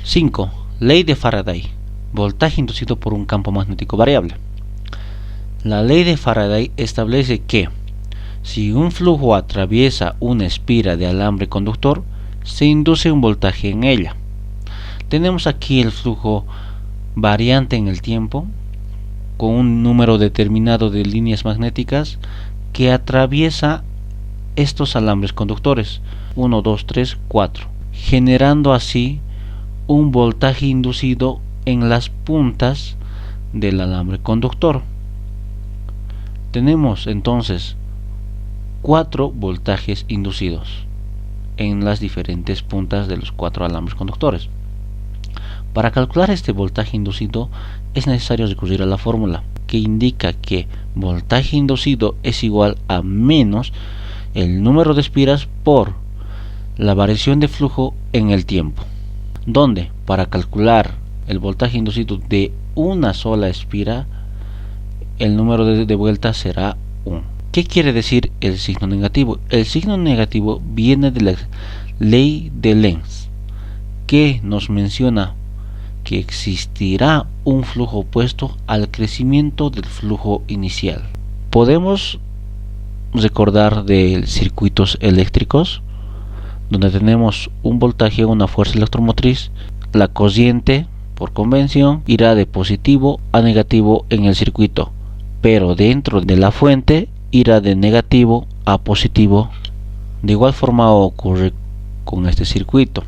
5. Ley de Faraday. Voltaje inducido por un campo magnético variable. La ley de Faraday establece que si un flujo atraviesa una espira de alambre conductor, se induce un voltaje en ella. Tenemos aquí el flujo variante en el tiempo, con un número determinado de líneas magnéticas que atraviesa estos alambres conductores, 1, 2, 3, 4, generando así un voltaje inducido en las puntas del alambre conductor. Tenemos entonces 4 voltajes inducidos en las diferentes puntas de los 4 alambres conductores. Para calcular este voltaje inducido es necesario recurrir a la fórmula que indica que voltaje inducido es igual a menos el número de espiras por la variación de flujo en el tiempo, donde para calcular el voltaje inducido de una sola espira, el número de vueltas será 1. ¿Qué quiere decir el signo negativo? El signo negativo viene de la ley de Lenz, que nos menciona que existirá un flujo opuesto al crecimiento del flujo inicial. Podemos recordar de circuitos eléctricos, donde tenemos un voltaje, una fuerza electromotriz. La corriente, por convención, irá de positivo a negativo en el circuito, pero dentro de la fuente irá de negativo a positivo. De igual forma ocurre con este circuito.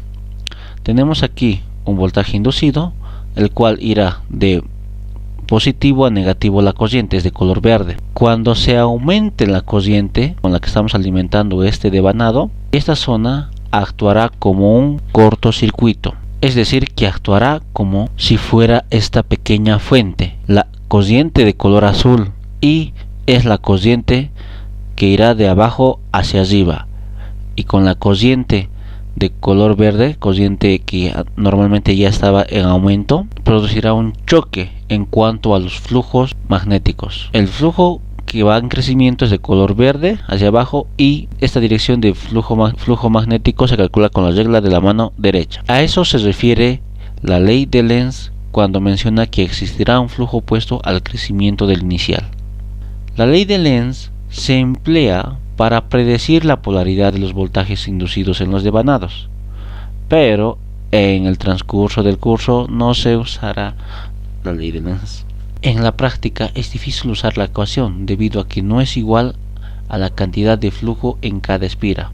Tenemos aquí un voltaje inducido, el cual irá de positivo a negativo. La corriente es de color verde. Cuando se aumente la corriente con la que estamos alimentando este devanado, esta zona actuará como un cortocircuito, es decir, que actuará como si fuera esta pequeña fuente. La corriente de color azul y es la corriente que irá de abajo hacia arriba, y con la corriente de color verde, corriente que normalmente ya estaba en aumento, producirá un choque en cuanto a los flujos magnéticos. El flujo que va en crecimiento es de color verde hacia abajo, y esta dirección de flujo magnético se calcula con la regla de la mano derecha. A eso se refiere la ley de Lenz cuando menciona que existirá un flujo opuesto al crecimiento del inicial. La ley de Lenz se emplea para predecir la polaridad de los voltajes inducidos en los devanados, pero en el transcurso del curso no se usará la ley de Lenz. En la práctica es difícil usar la ecuación debido a que no es igual a la cantidad de flujo en cada espira.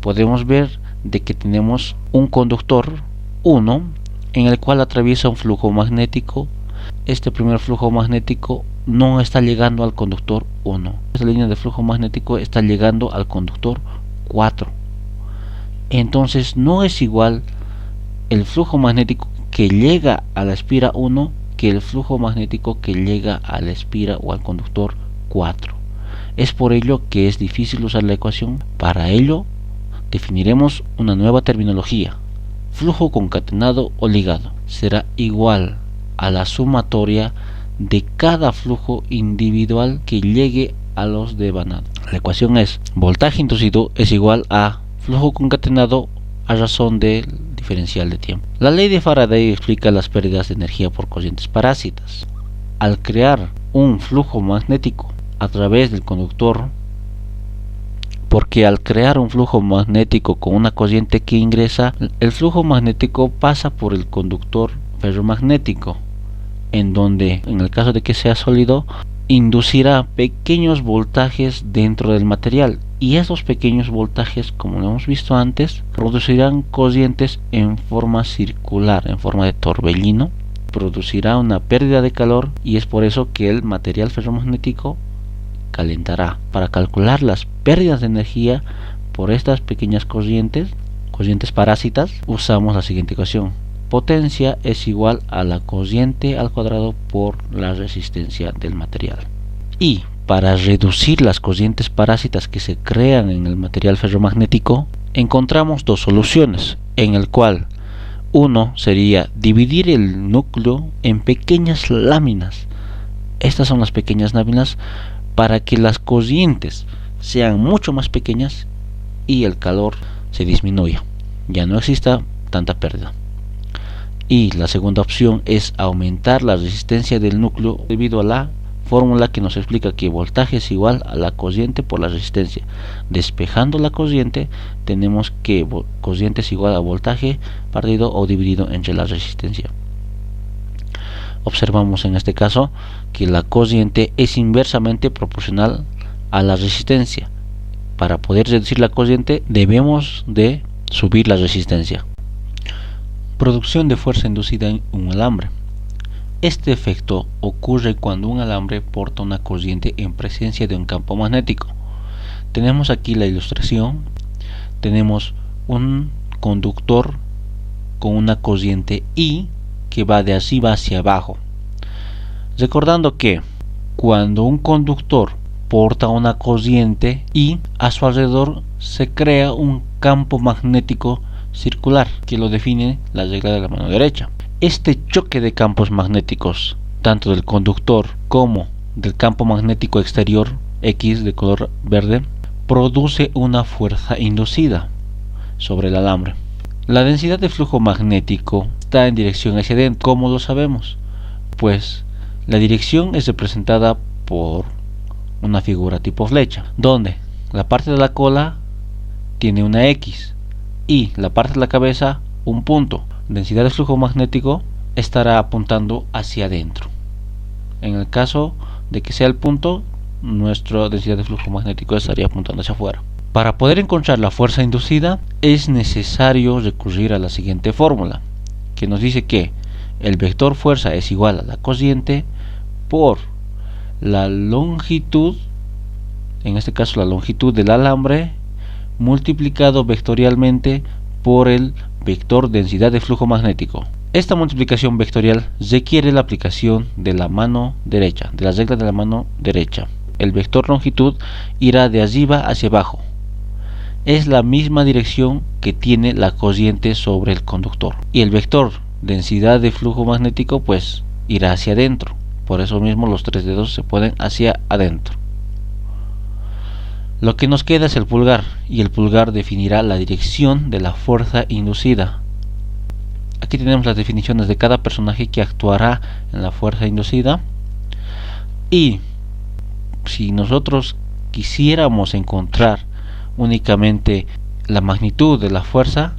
Podemos ver de que tenemos un conductor 1 en el cual atraviesa un flujo magnético. Este primer flujo magnético no está llegando al conductor 1. Esta línea de flujo magnético está llegando al conductor 4. Entonces no es igual el flujo magnético que llega a la espira 1 que el flujo magnético que llega a la espira o al conductor 4. Es por ello que es difícil usar la ecuación. Para ello definiremos una nueva terminología. Flujo concatenado o ligado será igual a la sumatoria de cada flujo individual que llegue a los devanados. La ecuación es: voltaje inducido es igual a flujo concatenado a razón del diferencial de tiempo. La ley de Faraday explica las pérdidas de energía por corrientes parásitas. Al crear un flujo magnético a través del conductor, porque al crear un flujo magnético con una corriente que ingresa, el flujo magnético pasa por el conductor ferromagnético, en donde, en el caso de que sea sólido, inducirá pequeños voltajes dentro del material, y esos pequeños voltajes, como lo hemos visto antes, producirán corrientes en forma circular, en forma de torbellino. Producirá una pérdida de calor, y es por eso que el material ferromagnético calentará. Para calcular las pérdidas de energía por estas pequeñas corrientes parásitas, usamos la siguiente ecuación: potencia es igual a la corriente al cuadrado por la resistencia del material. Y para reducir las corrientes parásitas que se crean en el material ferromagnético, encontramos dos soluciones, en el cual uno sería dividir el núcleo en pequeñas láminas. Estas son las pequeñas láminas para que las corrientes sean mucho más pequeñas y el calor se disminuya, ya no exista tanta pérdida. Y la segunda opción es aumentar la resistencia del núcleo debido a la fórmula que nos explica que voltaje es igual a la corriente por la resistencia. Despejando la corriente, tenemos que corriente es igual a voltaje partido o dividido entre la resistencia. Observamos en este caso que la corriente es inversamente proporcional a la resistencia. Para poder reducir la corriente debemos de subir la resistencia. Producción de fuerza inducida en un alambre. Este efecto ocurre cuando un alambre porta una corriente en presencia de un campo magnético. Tenemos aquí la ilustración. Tenemos un conductor con una corriente I que va de arriba hacia abajo. Recordando que cuando un conductor porta una corriente I, a su alrededor se crea un campo magnético circular que lo define la regla de la mano derecha. Este choque de campos magnéticos, tanto del conductor como del campo magnético exterior X de color verde, produce una fuerza inducida sobre el alambre. La densidad de flujo magnético está en dirección hacia adentro. ¿Cómo lo sabemos? Pues la dirección es representada por una figura tipo flecha, donde la parte de la cola tiene una X y la parte de la cabeza un punto. Densidad de flujo magnético estará apuntando hacia adentro. En el caso de que sea el punto, nuestra densidad de flujo magnético estaría apuntando hacia afuera. Para poder encontrar la fuerza inducida es necesario recurrir a la siguiente fórmula, que nos dice que el vector fuerza es igual a la corriente por la longitud, en este caso la longitud del alambre, multiplicado vectorialmente por el vector densidad de flujo magnético. Esta multiplicación vectorial requiere la aplicación de la mano derecha, de la regla de la mano derecha. El vector longitud irá de arriba hacia abajo. Es la misma dirección que tiene la corriente sobre el conductor. Y el vector densidad de flujo magnético pues irá hacia adentro. Por eso mismo los tres dedos se ponen hacia adentro. Lo que nos queda es el pulgar, y el pulgar definirá la dirección de la fuerza inducida. Aquí tenemos las definiciones de cada personaje que actuará en la fuerza inducida. Y si nosotros quisiéramos encontrar únicamente la magnitud de la fuerza,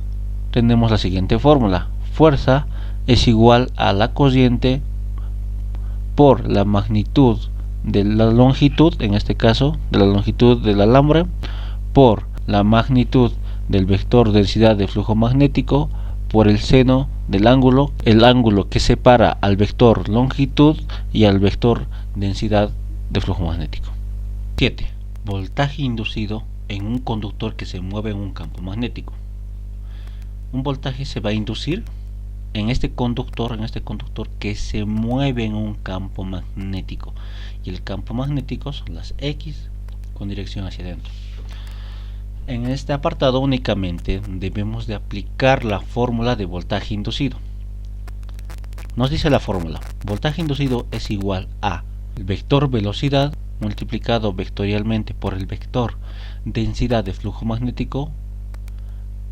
tenemos la siguiente fórmula. Fuerza es igual a la corriente por la magnitud de la longitud, en este caso de la longitud del alambre, por la magnitud del vector densidad de flujo magnético por el seno del ángulo, el ángulo que separa al vector longitud y al vector densidad de flujo magnético. 7. Voltaje inducido en un conductor que se mueve en un campo magnético. Un voltaje se va a inducir en este conductor que se mueve en un campo magnético, y el campo magnético son las X con dirección hacia adentro. En este apartado únicamente debemos de aplicar la fórmula de voltaje inducido. Nos dice la fórmula: voltaje inducido es igual a el vector velocidad multiplicado vectorialmente por el vector densidad de flujo magnético,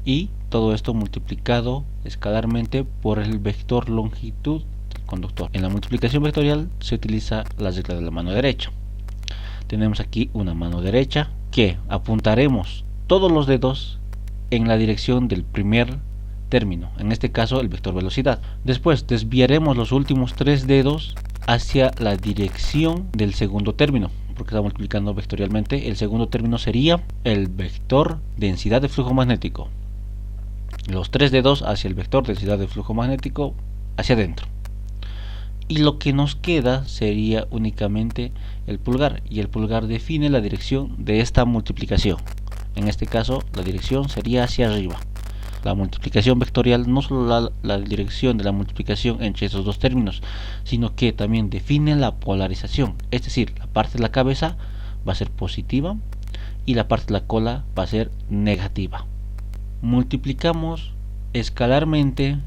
y todo esto multiplicado escalarmente por el vector longitud del conductor. En la multiplicación vectorial se utiliza la regla de la mano derecha. Tenemos aquí una mano derecha que apuntaremos todos los dedos en la dirección del primer término, en este caso el vector velocidad. Después desviaremos los últimos tres dedos hacia la dirección del segundo término, porque está multiplicando vectorialmente. El segundo término sería el vector densidad de flujo magnético. Los tres dedos hacia el vector densidad de flujo magnético hacia adentro. Y lo que nos queda sería únicamente el pulgar, y el pulgar define la dirección de esta multiplicación. En este caso la dirección sería hacia arriba. La multiplicación vectorial no solo la dirección de la multiplicación entre esos dos términos, sino que también define la polarización, es decir, la parte de la cabeza va a ser positiva y la parte de la cola va a ser negativa. Multiplicamos escalarmente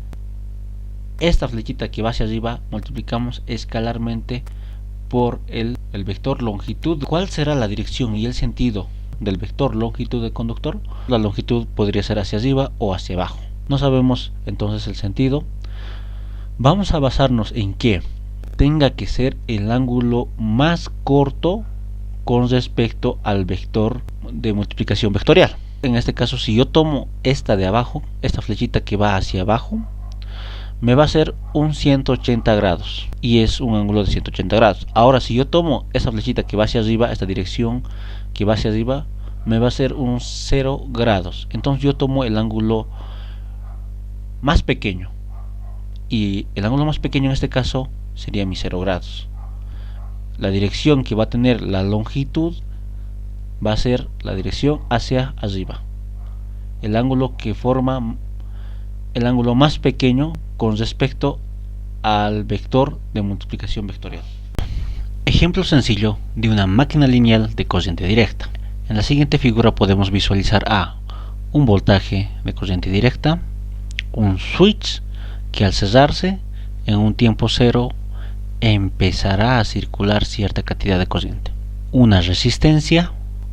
esta flechita que va hacia arriba, multiplicamos escalarmente por el vector longitud. ¿Cuál será la dirección y el sentido del vector longitud del conductor? La longitud podría ser hacia arriba o hacia abajo. No sabemos entonces el sentido. Vamos a basarnos en que tenga que ser el ángulo más corto con respecto al vector de multiplicación vectorial. En este caso, si yo tomo esta de abajo, esta flechita que va hacia abajo, me va a hacer un 180 grados y es un ángulo de 180 grados. Ahora, si yo tomo esa flechita que va hacia arriba, esta dirección que va hacia arriba, me va a hacer un 0 grados. Entonces yo tomo el ángulo más pequeño, y el ángulo más pequeño en este caso sería mi 0 grados. La dirección que va a tener la longitud va a ser la dirección hacia arriba. El ángulo que forma el ángulo más pequeño con respecto al vector de multiplicación vectorial. Ejemplo sencillo de una máquina lineal de corriente directa. En la siguiente figura podemos visualizar a un voltaje de corriente directa, un switch que al cerrarse en un tiempo cero empezará a circular cierta cantidad de corriente, una resistencia,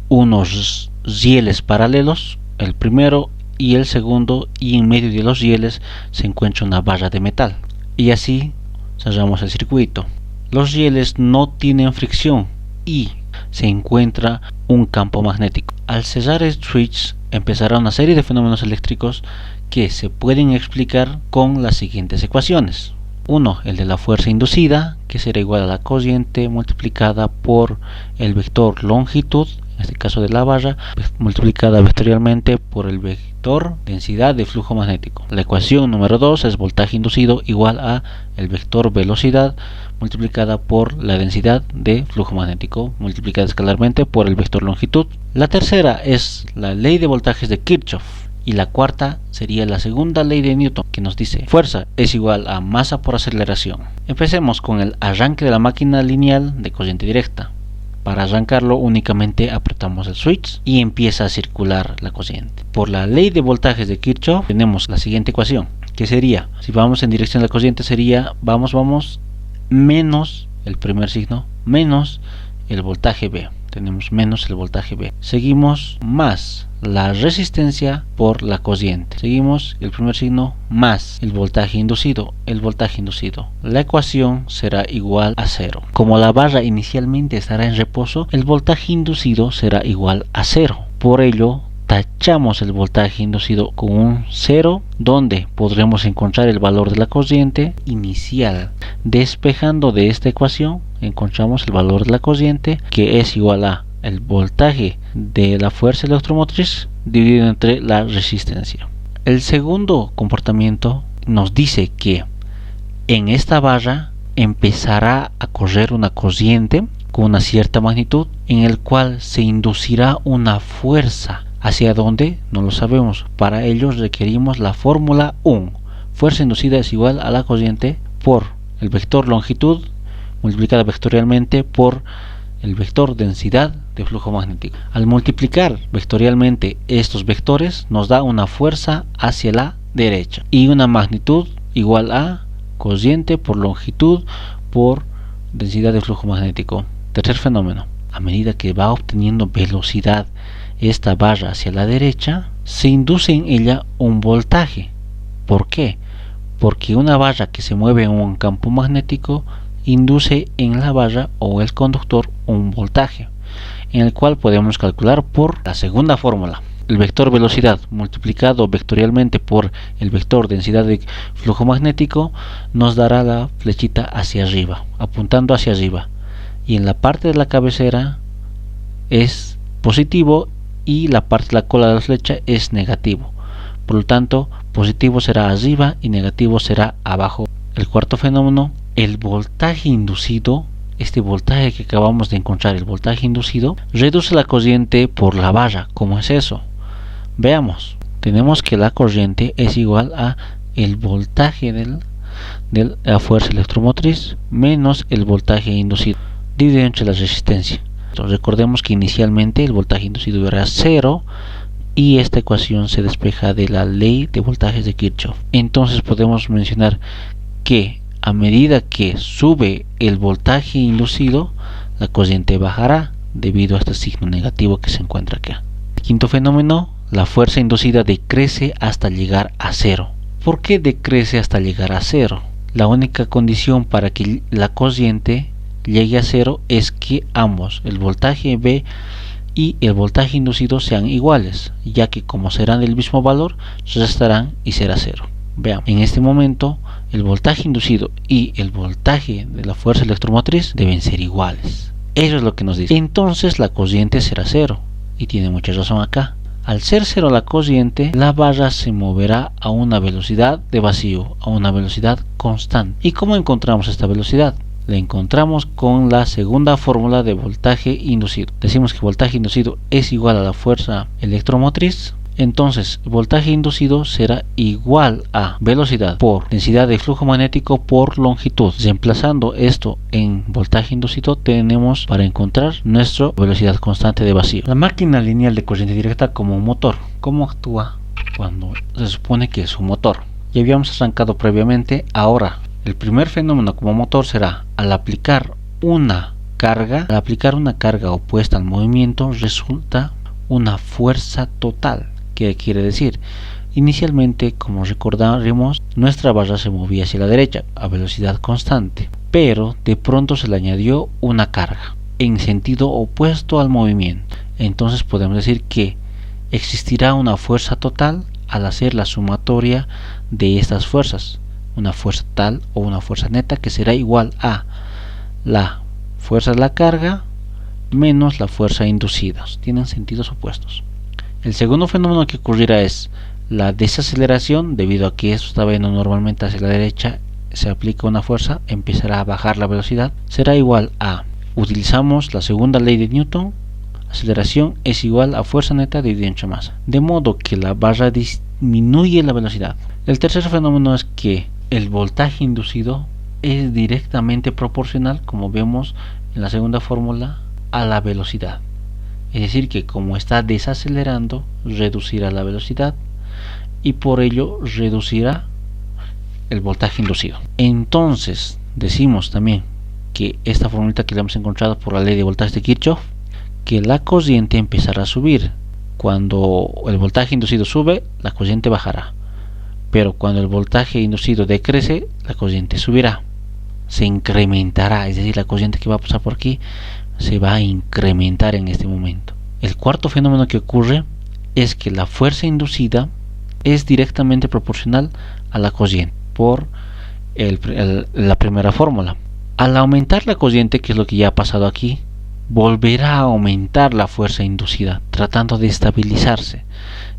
unos rieles paralelos, el primero y el segundo, y en medio de los rieles se encuentra una barra de metal, y así cerramos el circuito. Los rieles no tienen fricción y se encuentra un campo magnético. Al cerrar el switch empezará una serie de fenómenos eléctricos que se pueden explicar con las siguientes ecuaciones. Uno, el de la fuerza inducida, que será igual a la corriente multiplicada por el vector longitud, en este caso de la barra, multiplicada vectorialmente por el vector densidad de flujo magnético. La ecuación número 2 es voltaje inducido igual a el vector velocidad multiplicada por la densidad de flujo magnético multiplicada escalarmente por el vector longitud. La tercera es la ley de voltajes de Kirchhoff. Y la cuarta sería la segunda ley de Newton, que nos dice fuerza es igual a masa por aceleración. Empecemos con el arranque de la máquina lineal de corriente directa. Para arrancarlo únicamente apretamos el switch y empieza a circular la corriente. Por la ley de voltajes de Kirchhoff tenemos la siguiente ecuación, que sería, si vamos en dirección de la corriente, sería vamos menos el primer signo menos el voltaje V. Tenemos menos el voltaje V. Seguimos más la resistencia por la corriente. Seguimos el primer signo más el voltaje inducido. La ecuación será igual a 0. Como la barra inicialmente estará en reposo, el voltaje inducido será igual a 0. Por ello, tachamos el voltaje inducido con un 0, donde podremos encontrar el valor de la corriente inicial. Despejando de esta ecuación, encontramos el valor de la corriente, que es igual a el voltaje de la fuerza electromotriz dividido entre la resistencia. El segundo comportamiento nos dice que en esta barra empezará a correr una corriente con una cierta magnitud, en el cual se inducirá una fuerza. ¿Hacia dónde? No lo sabemos. Para ello requerimos la fórmula 1. Fuerza inducida es igual a la corriente por el vector longitud multiplicada vectorialmente por el vector densidad de flujo magnético. Al multiplicar vectorialmente estos vectores nos da una fuerza hacia la derecha y una magnitud igual a corriente por longitud por densidad de flujo magnético. Tercer fenómeno, a medida que va obteniendo velocidad esta barra hacia la derecha, se induce en ella un voltaje. ¿Por qué? Porque una barra que se mueve en un campo magnético induce en la barra o el conductor un voltaje, en el cual podemos calcular por la segunda fórmula. El vector velocidad multiplicado vectorialmente por el vector densidad de flujo magnético nos dará la flechita hacia arriba, apuntando hacia arriba, y en la parte de la cabecera es positivo y la parte de la cola de la flecha es negativo. Por lo tanto, positivo será arriba y negativo será abajo. El cuarto fenómeno, el voltaje inducido, este voltaje que acabamos de encontrar, el voltaje inducido, reduce la corriente por la barra. ¿Cómo es eso? Veamos. Tenemos que la corriente es igual a el voltaje de la fuerza electromotriz menos el voltaje inducido, dividido entre la resistencia. Entonces, recordemos que inicialmente el voltaje inducido era 0 y esta ecuación se despeja de la ley de voltajes de Kirchhoff. Entonces podemos mencionar que a medida que sube el voltaje inducido, la corriente bajará debido a este signo negativo que se encuentra acá. El quinto fenómeno, la fuerza inducida decrece hasta llegar a 0. ¿Por qué decrece hasta llegar a 0? La única condición para que la corriente llegue a cero es que ambos, el voltaje V y el voltaje inducido, sean iguales, ya que como serán del mismo valor, restarán y será cero. Veamos, en este momento el voltaje inducido y el voltaje de la fuerza electromotriz deben ser iguales. Eso es lo que nos dice. Entonces la corriente será cero, y tiene mucha razón acá. Al ser cero la corriente, la barra se moverá a una velocidad de vacío, a una velocidad constante. ¿Y cómo encontramos esta velocidad? La encontramos con la segunda fórmula de voltaje inducido. Decimos que voltaje inducido es igual a la fuerza electromotriz. Entonces, el voltaje inducido será igual a velocidad por densidad de flujo magnético por longitud. Reemplazando esto en voltaje inducido, tenemos para encontrar nuestra velocidad constante de vacío. La máquina lineal de corriente directa como un motor. ¿Cómo actúa cuando se supone que es un motor? Ya habíamos arrancado previamente. Ahora, el primer fenómeno como motor será al aplicar una carga. Al aplicar una carga opuesta al movimiento, resulta una fuerza total. ¿Qué quiere decir? Inicialmente, como recordaremos, nuestra barra se movía hacia la derecha a velocidad constante, pero de pronto se le añadió una carga en sentido opuesto al movimiento. Entonces podemos decir que existirá una fuerza total al hacer la sumatoria de estas fuerzas, una fuerza total o una fuerza neta, que será igual a la fuerza de la carga menos la fuerza inducida. Tienen sentidos opuestos. El segundo fenómeno que ocurrirá es la desaceleración. Debido a que esto está yendo normalmente hacia la derecha, se aplica una fuerza, empezará a bajar la velocidad. Será igual a, utilizamos la segunda ley de Newton, aceleración es igual a fuerza neta dividida entre masa, de modo que la barra disminuye la velocidad. El tercer fenómeno es que el voltaje inducido es directamente proporcional, como vemos en la segunda fórmula, a la velocidad. Es decir, que como está desacelerando, reducirá la velocidad y por ello reducirá el voltaje inducido. Entonces, decimos también que esta fórmula que le hemos encontrado por la ley de voltaje de Kirchhoff, que la corriente empezará a subir. Cuando el voltaje inducido sube, la corriente bajará. Pero cuando el voltaje inducido decrece, la corriente subirá. Se incrementará, es decir, la corriente que va a pasar por aquí se va a incrementar en este momento. El cuarto fenómeno que ocurre es que la fuerza inducida es directamente proporcional a la corriente por la primera fórmula. Al aumentar la corriente, que es lo que ya ha pasado aquí, volverá a aumentar la fuerza inducida, tratando de estabilizarse.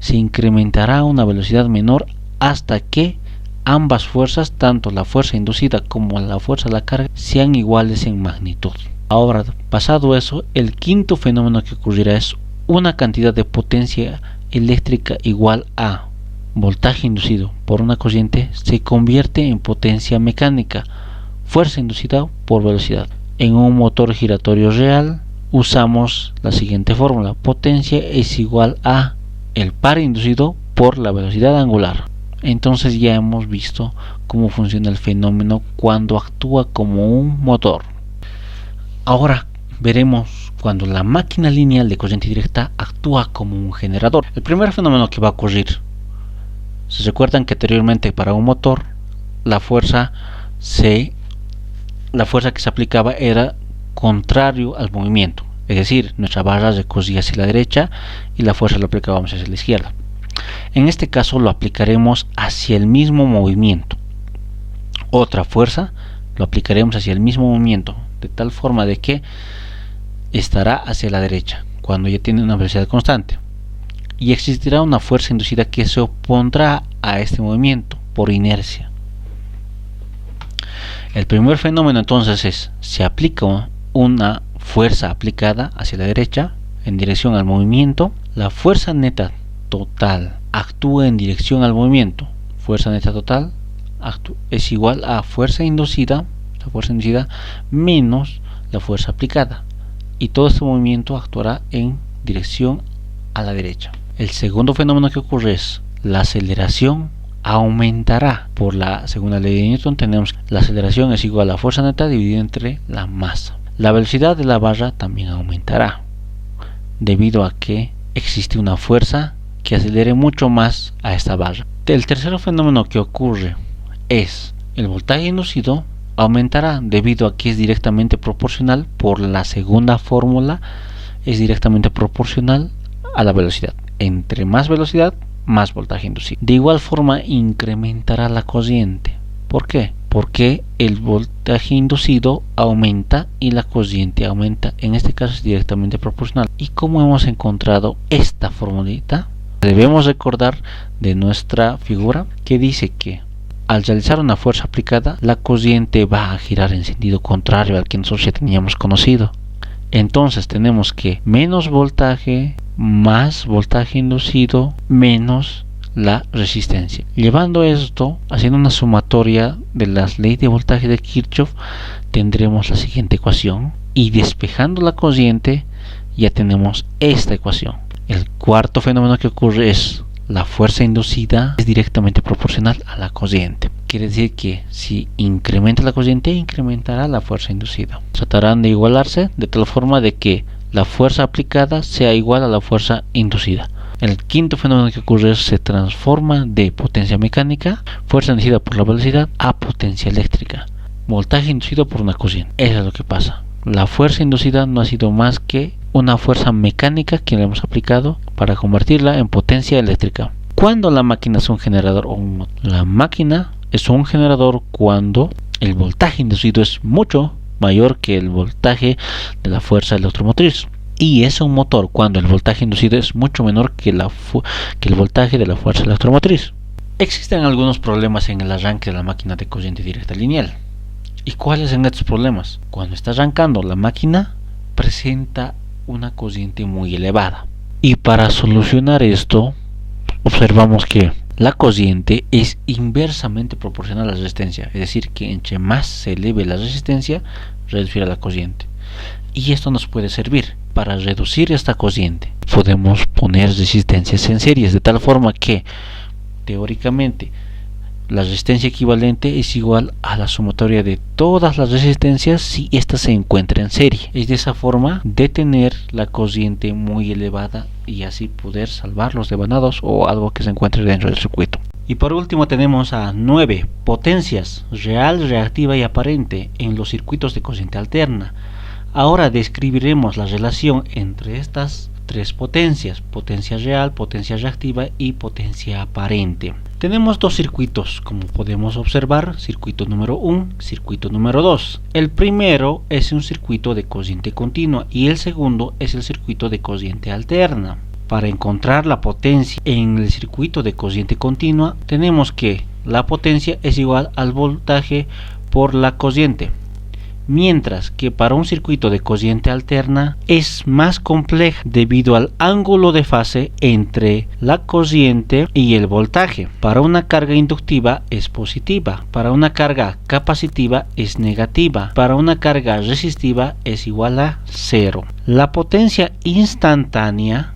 Se incrementará a una velocidad menor hasta que ambas fuerzas, tanto la fuerza inducida como la fuerza de la carga, sean iguales en magnitud. Ahora, pasado eso, el quinto fenómeno que ocurrirá es una cantidad de potencia eléctrica igual a voltaje inducido por una corriente se convierte en potencia mecánica, fuerza inducida por velocidad. En un motor giratorio real usamos la siguiente fórmula: potencia es igual a el par inducido por la velocidad angular. Entonces ya hemos visto cómo funciona el fenómeno cuando actúa como un motor. Ahora veremos cuando la máquina lineal de corriente directa actúa como un generador. El primer fenómeno que va a ocurrir, se recuerdan que anteriormente para un motor la fuerza que se aplicaba era contrario al movimiento, es decir, nuestra barra recorría hacia la derecha y la fuerza la aplicábamos hacia la izquierda. En este caso lo aplicaremos hacia el mismo movimiento. Otra fuerza lo aplicaremos hacia el mismo movimiento, de tal forma de que estará hacia la derecha cuando ya tiene una velocidad constante, y existirá una fuerza inducida que se opondrá a este movimiento por inercia. El primer fenómeno entonces es: se aplica una fuerza aplicada hacia la derecha en dirección al movimiento. La fuerza neta total actúa en dirección al movimiento. Fuerza neta total es igual a fuerza inducida, la fuerza inducida menos la fuerza aplicada, y todo este movimiento actuará en dirección a la derecha. El segundo fenómeno que ocurre es la aceleración aumentará. Por la segunda ley de Newton tenemos que la aceleración es igual a la fuerza neta dividida entre la masa. La velocidad de la barra también aumentará, debido a que existe una fuerza que acelere mucho más a esta barra. El tercer fenómeno que ocurre es El voltaje inducido aumentará debido a que es directamente proporcional por la segunda fórmula, es directamente proporcional a la velocidad. Entre más velocidad, más voltaje inducido. De igual forma incrementará la corriente. ¿Por qué? Porque el voltaje inducido aumenta y la corriente aumenta. En este caso es directamente proporcional. ¿Y cómo hemos encontrado esta formulita? Debemos recordar de nuestra figura que dice que al realizar una fuerza aplicada, la corriente va a girar en sentido contrario al que nosotros ya teníamos conocido. Entonces tenemos que menos voltaje, más voltaje inducido, menos la resistencia. Llevando esto, haciendo una sumatoria de las leyes de voltaje de Kirchhoff, tendremos la siguiente ecuación. Y despejando la corriente, ya tenemos esta ecuación. El cuarto fenómeno que ocurre es la fuerza inducida es directamente proporcional a la corriente. Quiere decir que si incrementa la corriente, incrementará la fuerza inducida. Tratarán de igualarse de tal forma de que la fuerza aplicada sea igual a la fuerza inducida. El quinto fenómeno que ocurre es se transforma de potencia mecánica, fuerza inducida por la velocidad, a potencia eléctrica, voltaje inducido por una corriente. Eso es lo que pasa. La fuerza inducida no ha sido más que una fuerza mecánica que le hemos aplicado para convertirla en potencia eléctrica. ¿Cuándo la máquina es un generador o un motor? La máquina es un generador cuando el voltaje inducido es mucho mayor que el voltaje de la fuerza electromotriz. Y es un motor cuando el voltaje inducido es mucho menor que el voltaje de la fuerza electromotriz. Existen algunos problemas en el arranque de la máquina de corriente directa lineal. ¿Y cuáles son estos problemas? Cuando está arrancando, la máquina presenta una corriente muy elevada. Y para solucionar esto, observamos que la corriente es inversamente proporcional a la resistencia. Es decir, que entre más se eleve la resistencia, reducirá la corriente. Y esto nos puede servir. Para reducir esta corriente, podemos poner resistencias en series, de tal forma que, teóricamente, la resistencia equivalente es igual a la sumatoria de todas las resistencias si ésta se encuentra en serie. Es de esa forma detener la corriente muy elevada y así poder salvar los devanados o algo que se encuentre dentro del circuito. Y por último tenemos a 9 potencias, real, reactiva y aparente, en los circuitos de corriente alterna. Ahora describiremos la relación entre estas tres potencias: potencia real, potencia reactiva y potencia aparente. Tenemos dos circuitos, como podemos observar: circuito número 1, circuito número 2. El primero es un circuito de corriente continua y el segundo es el circuito de corriente alterna. Para encontrar la potencia en el circuito de corriente continua, tenemos que la potencia es igual al voltaje por la corriente. Mientras que para un circuito de corriente alterna es más compleja debido al ángulo de fase entre la corriente y el voltaje. Para una carga inductiva es positiva, para una carga capacitiva es negativa, para una carga resistiva es igual a 0. La potencia instantánea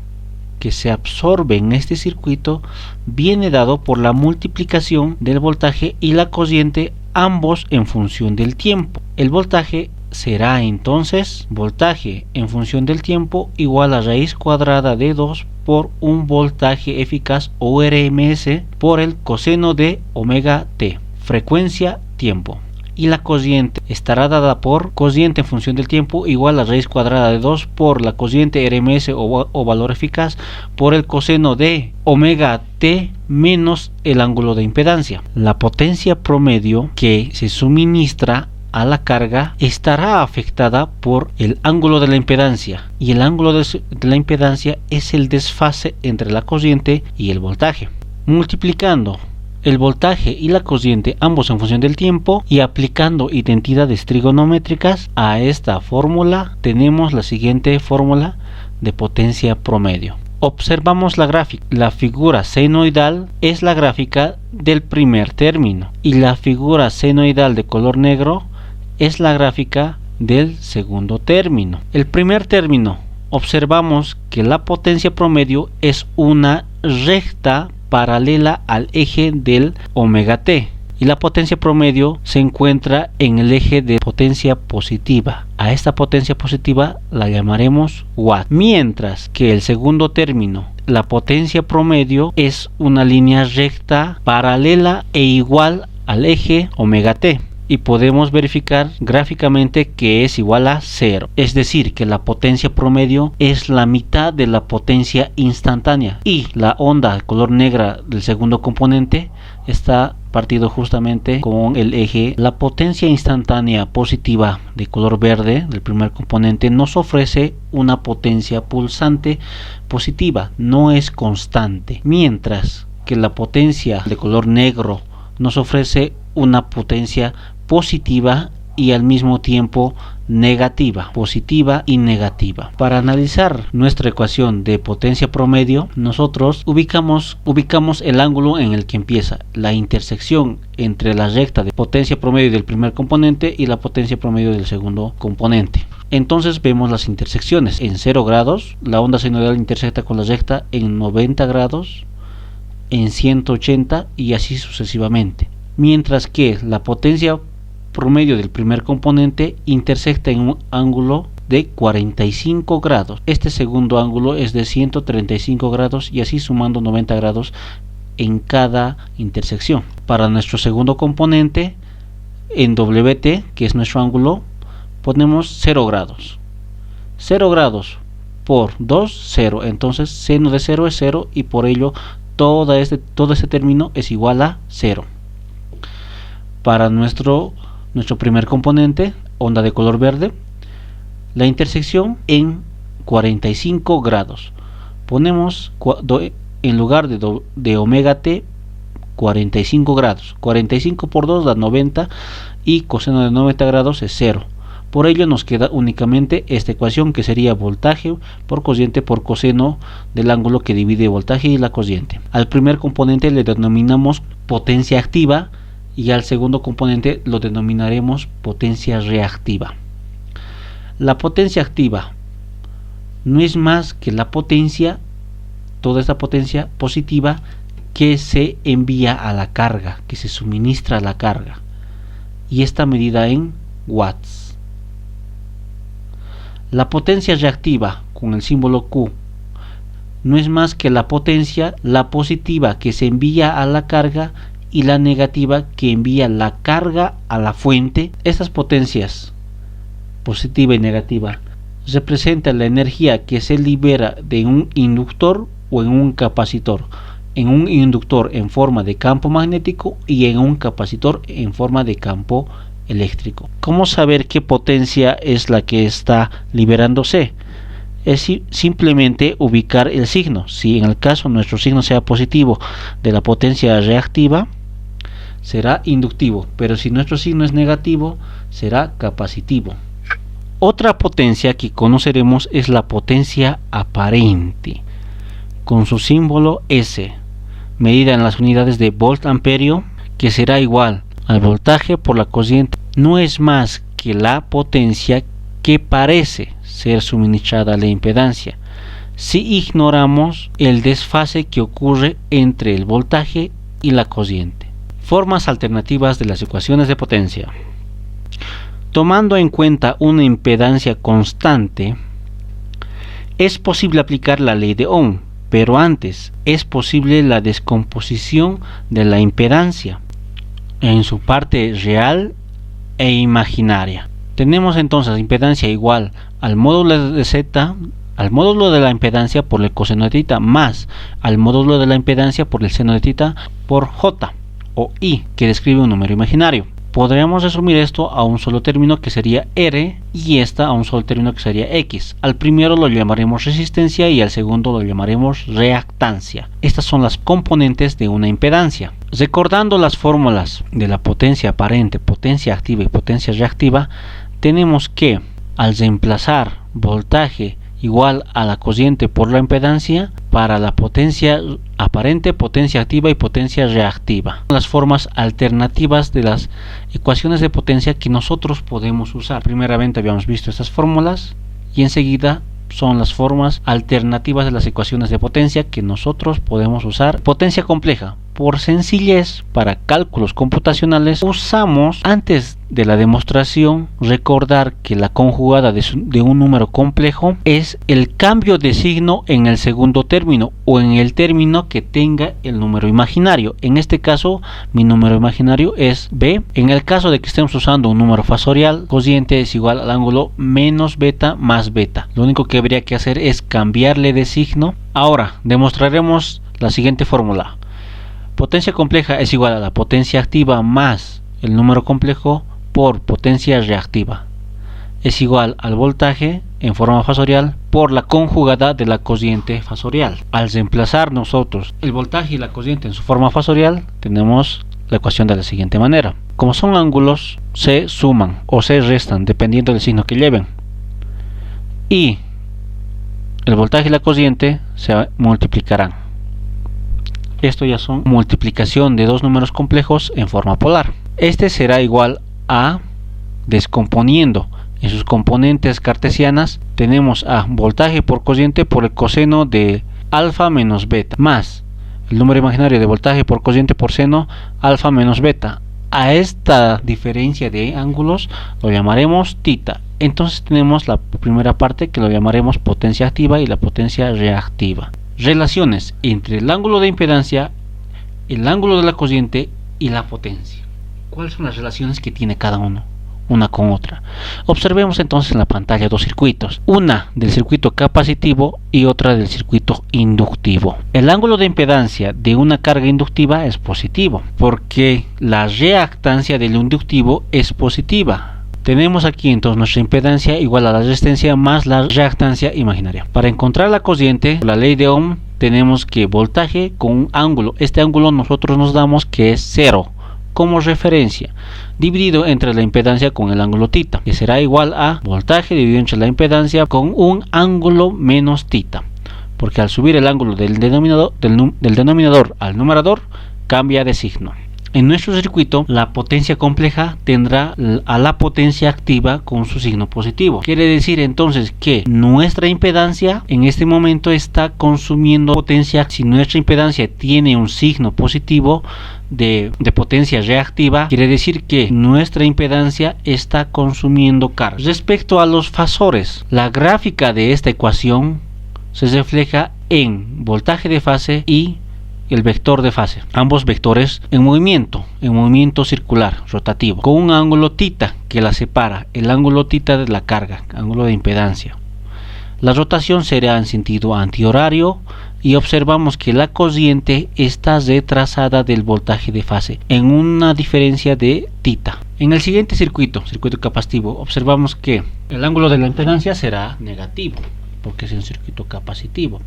que se absorbe en este circuito viene dado por la multiplicación del voltaje y la corriente, ambos en función del tiempo. El voltaje será entonces voltaje en función del tiempo igual a raíz cuadrada de 2 por un voltaje eficaz o RMS por el coseno de omega t, frecuencia tiempo. Y la corriente estará dada por corriente en función del tiempo igual a raíz cuadrada de 2 por la corriente RMS o valor eficaz por el coseno de omega t menos el ángulo de impedancia. La potencia promedio que se suministra a la carga estará afectada por el ángulo de la impedancia, y el ángulo de la impedancia es el desfase entre la corriente y el voltaje. Multiplicando el voltaje y la corriente ambos en función del tiempo y aplicando identidades trigonométricas a esta fórmula, tenemos la siguiente fórmula de potencia promedio. Observamos la gráfica. La figura senoidal es la gráfica del primer término y la figura senoidal de color negro es la gráfica del segundo término. El primer término, observamos que la potencia promedio es una recta paralela al eje del omega t y la potencia promedio se encuentra en el eje de potencia positiva. A esta potencia positiva la llamaremos watt, mientras que el segundo término, la potencia promedio, es una línea recta paralela e igual al eje omega t. Y podemos verificar gráficamente que es igual a 0. Es decir, que la potencia promedio es la mitad de la potencia instantánea. Y la onda de color negra del segundo componente está partido justamente con el eje. La potencia instantánea positiva de color verde del primer componente nos ofrece una potencia pulsante positiva, no es constante. Mientras que la potencia de color negro nos ofrece una potencia positiva y al mismo tiempo negativa, positiva y negativa. Para analizar nuestra ecuación de potencia promedio, nosotros ubicamos el ángulo en el que empieza la intersección entre la recta de potencia promedio del primer componente y la potencia promedio del segundo componente. Entonces vemos las intersecciones en 0 grados, la onda senoidal intersecta con la recta en 90 grados, en 180 y así sucesivamente. Mientras que la potencia promedio del primer componente intersecta en un ángulo de 45 grados. Este segundo ángulo es de 135 grados y así sumando 90 grados en cada intersección. Para nuestro segundo componente, en WT, que es nuestro ángulo, ponemos 0 grados. 0 grados por 2, 0. Entonces seno de 0 es 0 y por ello todo este término es igual a 0. Para nuestro primer componente, onda de color verde, la intersección en 45 grados. Ponemos en lugar de omega t 45 grados. 45 por 2 da 90 y coseno de 90 grados es 0. Por ello nos queda únicamente esta ecuación que sería voltaje por cociente por coseno del ángulo que divide voltaje y la cociente. Al primer componente le denominamos potencia activa y al segundo componente lo denominaremos potencia reactiva. La potencia activa no es más que la potencia, toda esta potencia positiva que se envía a la carga, que se suministra a la carga, y está medida en watts. La potencia reactiva con el símbolo Q no es más que la potencia, la positiva que se envía a la carga y la negativa que envía la carga a la fuente. Estas potencias positiva y negativa representan la energía que se libera de un inductor o en un capacitor. En un inductor en forma de campo magnético y en un capacitor en forma de campo eléctrico. ¿Cómo saber qué potencia es la que está liberándose? Es simplemente ubicar el signo. Si en el caso nuestro signo sea positivo de la potencia reactiva, será inductivo, pero si nuestro signo es negativo, será capacitivo. Otra potencia que conoceremos es la potencia aparente, con su símbolo S, medida en las unidades de volt-amperio, que será igual al voltaje por la cociente. No es más que la potencia que parece ser suministrada a la impedancia, si ignoramos el desfase que ocurre entre el voltaje y la cociente. Formas alternativas de las ecuaciones de potencia. Tomando en cuenta una impedancia constante, es posible aplicar la ley de Ohm, pero antes es posible la descomposición de la impedancia en su parte real e imaginaria. Tenemos entonces impedancia igual al módulo de Z, al módulo de la impedancia por el coseno de θ, más al módulo de la impedancia por el seno de θ por J o I, que describe un número imaginario. Podríamos resumir esto a un solo término que sería R y esta a un solo término que sería X. Al primero lo llamaremos resistencia y al segundo lo llamaremos reactancia. Estas son las componentes de una impedancia. Recordando las fórmulas de la potencia aparente, potencia activa y potencia reactiva, tenemos que al reemplazar voltaje igual a la cociente por la impedancia para la potencia aparente, potencia activa y potencia reactiva. Las formas alternativas de las ecuaciones de potencia que nosotros podemos usar. Primeramente habíamos visto estas fórmulas y enseguida son las formas alternativas de las ecuaciones de potencia que nosotros podemos usar. Potencia compleja. por sencillez, para cálculos computacionales, usamos antes de la demostración recordar que la conjugada de un número complejo es el cambio de signo en el segundo término o en el término que tenga el número imaginario. En este caso, mi número imaginario es b. En el caso de que estemos usando un número fasorial, cociente es igual al ángulo menos beta más beta. Lo único que habría que hacer es cambiarle de signo. Ahora demostraremos la siguiente fórmula. Potencia compleja es igual a la potencia activa más el número complejo por potencia reactiva. Es igual al voltaje en forma fasorial por la conjugada de la cociente fasorial. Al reemplazar nosotros el voltaje y la cociente en su forma fasorial, tenemos la ecuación de la siguiente manera. Como son ángulos, se suman o se restan dependiendo del signo que lleven. Y el voltaje y la cociente se multiplicarán. Esto ya son multiplicación de dos números complejos en forma polar. Este será igual a, descomponiendo en sus componentes cartesianas, tenemos a voltaje por cociente por el coseno de alfa menos beta, más el número imaginario de voltaje por cociente por seno alfa menos beta. A esta diferencia de ángulos lo llamaremos tita. Entonces tenemos la primera parte que lo llamaremos potencia activa y la potencia reactiva. Relaciones entre el ángulo de impedancia, el ángulo de la cociente y la potencia. ¿Cuáles son las relaciones que tiene cada uno, una con otra? Observemos entonces en la pantalla dos circuitos, una del circuito capacitivo y otra del circuito inductivo. El ángulo de impedancia de una carga inductiva es positivo, porque la reactancia del inductivo es positiva. Tenemos aquí entonces nuestra impedancia igual a la resistencia más la reactancia imaginaria. Para encontrar la cociente, por la ley de Ohm, tenemos que voltaje con un ángulo. Este ángulo nosotros nos damos que es 0 como referencia, dividido entre la impedancia con el ángulo tita, que será igual a voltaje dividido entre la impedancia con un ángulo menos tita, porque al subir el ángulo del denominador al numerador cambia de signo. En nuestro circuito, la potencia compleja tendrá a la potencia activa con su signo positivo. Quiere decir entonces que nuestra impedancia en este momento está consumiendo potencia. Si nuestra impedancia tiene un signo positivo de potencia reactiva, quiere decir que nuestra impedancia está consumiendo carga. Respecto a los fasores, la gráfica de esta ecuación se refleja en voltaje de fase y el vector de fase, ambos vectores en movimiento circular, rotativo, con un ángulo tita que la separa, el ángulo tita de la carga, ángulo de impedancia. La rotación será en sentido antihorario y observamos que la cociente está retrasada del voltaje de fase en una diferencia de tita. En el siguiente circuito capacitivo, observamos que el ángulo de la impedancia será negativo, porque es un circuito capacitivo.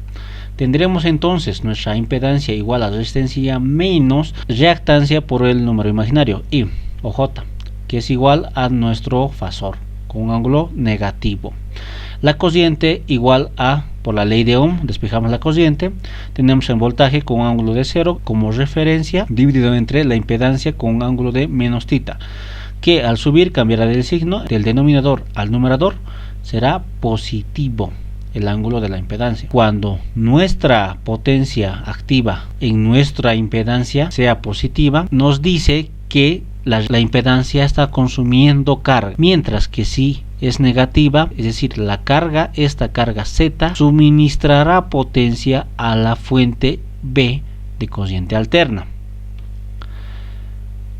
Tendremos entonces nuestra impedancia igual a resistencia menos reactancia por el número imaginario I o J, que es igual a nuestro fasor con un ángulo negativo. La cociente igual a, por la ley de Ohm, despejamos la cociente, tenemos el voltaje con un ángulo de 0 como referencia, dividido entre la impedancia con un ángulo de menos tita, que al subir cambiará del signo del denominador al numerador, será positivo el ángulo de la impedancia. Cuando nuestra potencia activa en nuestra impedancia sea positiva, nos dice que la impedancia está consumiendo carga, mientras que si es negativa, es decir, esta carga Z suministrará potencia a la fuente B de cociente alterna.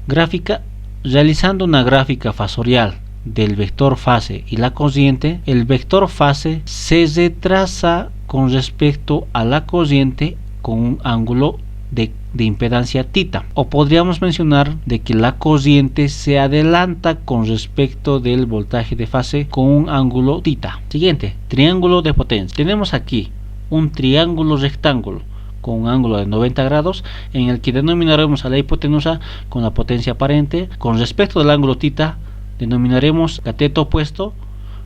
Realizando una gráfica fasorial del vector fase y la cociente, el vector fase se retrasa con respecto a la cociente con un ángulo de impedancia tita, o podríamos mencionar de que la cociente se adelanta con respecto del voltaje de fase con un ángulo tita. Siguiente, triángulo de potencia. Tenemos aquí un triángulo rectángulo con un ángulo de 90 grados en el que denominaremos a la hipotenusa con la potencia aparente. Con respecto del ángulo tita denominaremos cateto opuesto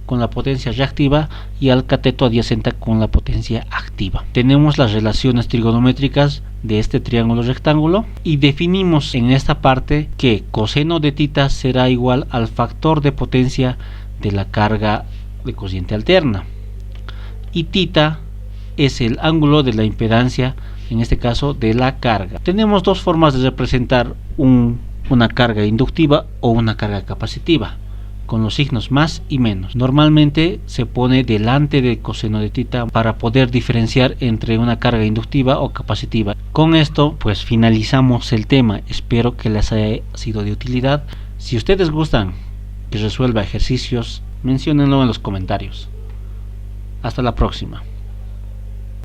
con la potencia reactiva y al cateto adyacente con la potencia activa. Tenemos las relaciones trigonométricas de este triángulo rectángulo y definimos en esta parte que coseno de tita será igual al factor de potencia de la carga de cociente alterna y tita es el ángulo de la impedancia en este caso de la carga. Tenemos dos formas de representar una carga inductiva o una carga capacitiva, con los signos más y menos. Normalmente se pone delante del coseno de tita para poder diferenciar entre una carga inductiva o capacitiva. Con esto pues finalizamos el tema. Espero que les haya sido de utilidad. Si ustedes gustan que resuelva ejercicios, menciónenlo en los comentarios. Hasta la próxima.